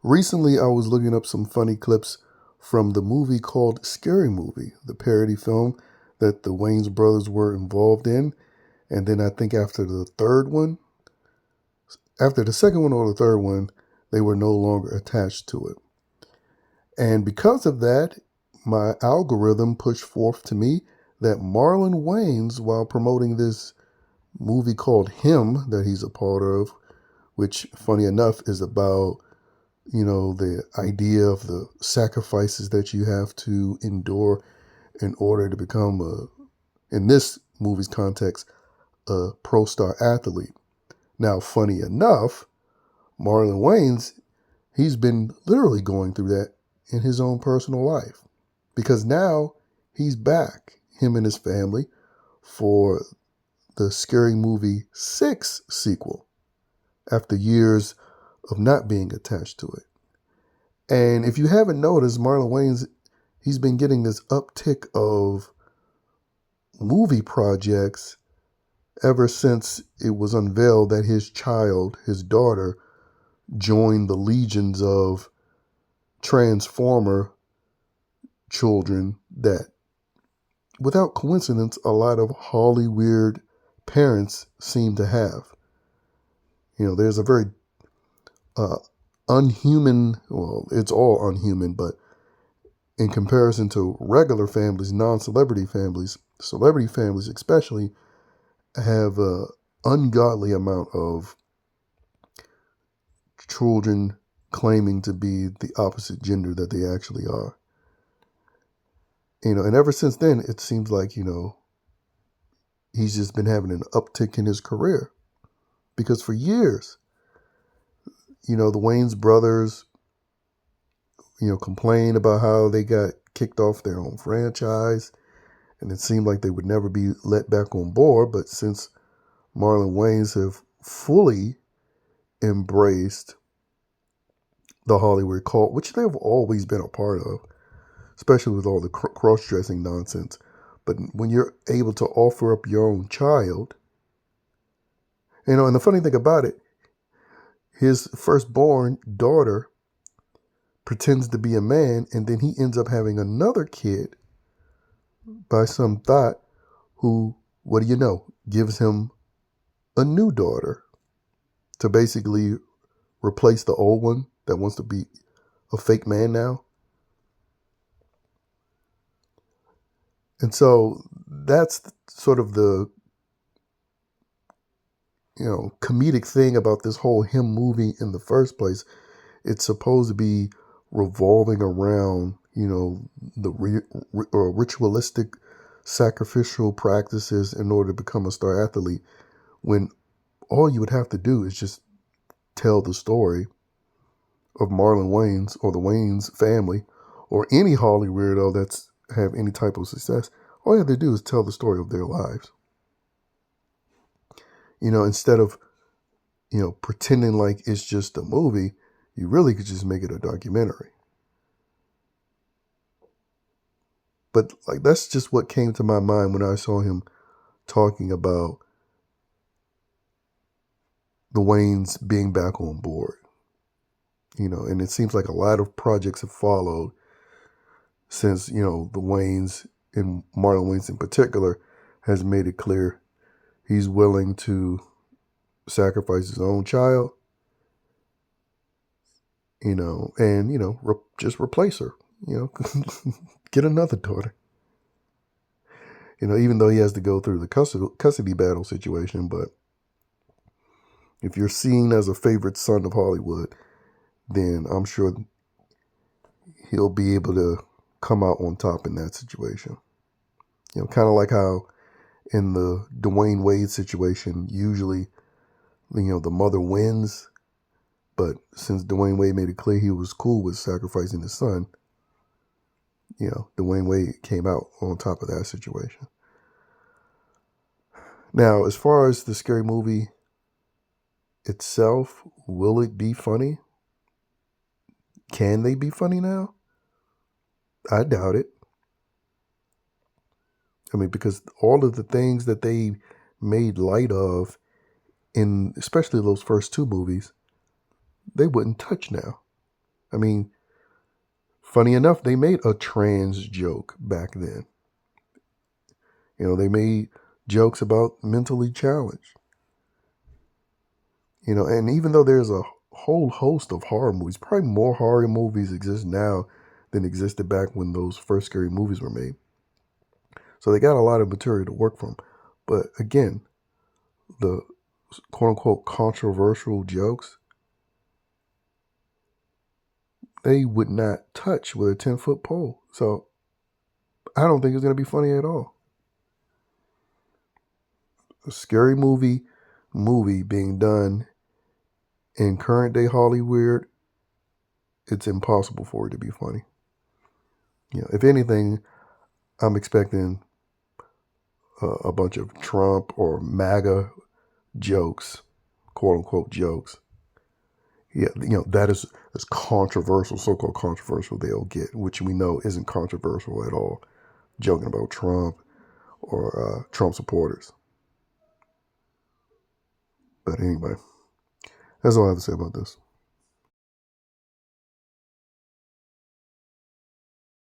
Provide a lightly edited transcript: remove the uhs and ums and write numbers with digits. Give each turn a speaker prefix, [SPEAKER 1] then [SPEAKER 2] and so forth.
[SPEAKER 1] Recently, I was looking up some funny clips from the movie called Scary Movie, the parody film that the Wayans brothers were involved in. And then I think after the second one or the third one, they were no longer attached to it. And because of that, my algorithm pushed forth to me that Marlon Wayans, while promoting this movie called Him that he's a part of, which, funny enough, is about the idea of the sacrifices that you have to endure in order to become in this movie's context, a pro star athlete. Now, funny enough, Marlon Wayans, he's been literally going through that in his own personal life because now he's back, him and his family, for the Scary Movie 6 sequel after years of not being attached to it. And if you haven't noticed, Marlon Wayans, he's been getting this uptick of movie projects ever since it was unveiled that his daughter, joined the legions of Transformer children that, without coincidence, a lot of Hollywood parents seem to have. There's a very unhuman, well, it's all unhuman, but in comparison to regular families, non-celebrity families, celebrity families especially, have an ungodly amount of children claiming to be the opposite gender that they actually are. And ever since then, it seems like, he's just been having an uptick in his career. Because for years, the Wayans brothers, complained about how they got kicked off their own franchise. And it seemed like they would never be let back on board. But since Marlon Wayans have fully embraced the Hollywood cult, which they've always been a part of, especially with all the cross-dressing nonsense. But when you're able to offer up your own child, and the funny thing about it, his firstborn daughter pretends to be a man, and then he ends up having another kid by some thought who, what do you know, gives him a new daughter to basically replace the old one that wants to be a fake man now. And so that's sort of the comedic thing about this whole Him movie in the first place. It's supposed to be revolving around, the ritualistic sacrificial practices in order to become a star athlete, when all you would have to do is just tell the story of Marlon Wayans or the Wayans family or any Hollywood weirdo that's have any type of success. All you have to do is tell the story of their lives. Instead of, pretending like it's just a movie, you really could just make it a documentary. But that's just what came to my mind when I saw him talking about the Wayans being back on board. And it seems like a lot of projects have followed since, the Wayans, and Marlon Wayans in particular, has made it clear he's willing to sacrifice his own child, and, just replace her, get another daughter. Even though he has to go through the custody battle situation, but if you're seen as a favorite son of Hollywood, then I'm sure he'll be able to come out on top in that situation. Kind of like how in the Dwayne Wade situation, usually, the mother wins. But since Dwayne Wade made it clear he was cool with sacrificing his son, Dwayne Wade came out on top of that situation. Now, as far as the Scary Movie itself, will it be funny? Can they be funny now? I doubt it. Because all of the things that they made light of in especially those first two movies, they wouldn't touch now. I mean, funny enough, they made a trans joke back then. They made jokes about mentally challenged. And even though there's a whole host of horror movies, probably more horror movies exist now than existed back when those first scary movies were made. So they got a lot of material to work from. But again, the quote unquote controversial jokes, they would not touch with a 10-foot pole. So I don't think it's going to be funny at all. A scary movie being done in current day Hollywood, it's impossible for it to be funny. If anything, I'm expecting a bunch of Trump or MAGA jokes, quote unquote jokes. Yeah, that is as controversial, so-called controversial they'll get, which we know isn't controversial at all. Joking about Trump or Trump supporters. But anyway, that's all I have to say about this.